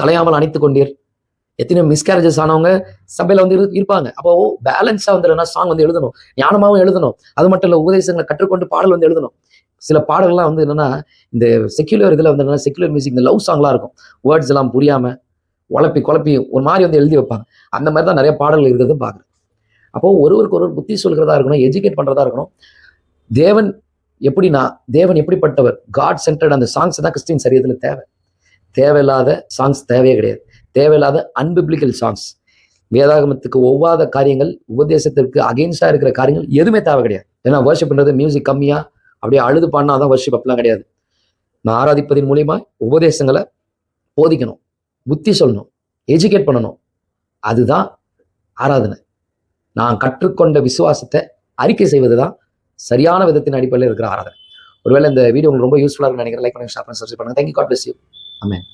கலையாமல் அணைத்து கொண்டீர். எத்தனையோ மிஸ்கேரேஜஸ் ஆனவங்க சபையில வந்து இருப்பாங்க. அப்போ பேலன்ஸா வந்து சாங் வந்து எழுதணும், ஞானமாகவும் எழுதணும். அது மட்டும் இல்லை, உபதேசங்களை கற்றுக்கொண்டு பாடல் வந்து எழுதணும். சில பாடல்கள்லாம் வந்து என்னன்னா, இந்த செக்யூலர் இதில் வந்து என்னன்னா, செக்யூலர் மியூசிக் இந்த லவ் சாங்லாம் இருக்கும், வேர்ட்ஸ் எல்லாம் புரியாம குழப்பி ஒரு மாதிரி வந்து எழுதி வைப்பாங்க. அந்த மாதிரி தான் நிறைய பாடல்கள் இருக்கிறது பார்க்குறேன். அப்போ ஒருவருக்கு ஒரு புத்தி சொல்கிறதா இருக்கணும், எஜுகேட் பண்றதா இருக்கணும். தேவன் எப்படின்னா, தேவன் எப்படிப்பட்டவர், காட் சென்டர்ட் அந்த சாங்ஸ் தான் கிறிஸ்டின் சரீரத்தில் தேவை. தேவையில்லாத சாங்ஸ் தேவையே கிடையாது. தேவையில்லாத அன்பிப்ளிக்கல் சாங்ஸ், வேதாகமத்துக்கு ஒவ்வாத காரியங்கள், உபதேசத்திற்கு அகெயின்ஸ்டா இருக்கிற காரியங்கள் எதுவுமே தேவை கிடையாது. ஏன்னா வர்ஷிப் பண்றது மியூசிக் கம்மியா அப்படியே அழுது பாடினாதான் வர்ஷிப், அப்படிலாம் கிடையாது. நான் ஆராதிப்பதின் மூலியமா உபதேசங்களை போதிக்கணும், புத்தி சொல்லணும், எஜுகேட் பண்ணணும். அதுதான் ஆராதனை. நான் கற்றுக்கொண்ட விசுவாசத்தை அறிக்கை செய்வதுதான் சரியான விதத்தின் அடிப்படையில் இருக்கிற ஆராதனை. ஒருவேளை இந்த வீடியோ உங்களுக்கு ரொம்ப யூஸ்ஃபுல்லாக இருக்குன்னு நினைக்கிறேன். லைக் பண்ணுங்க, ஷேர் பண்ணுங்க, சப்ஸ்கிரைப் பண்ணுங்க. Thank you. God bless you. Amen.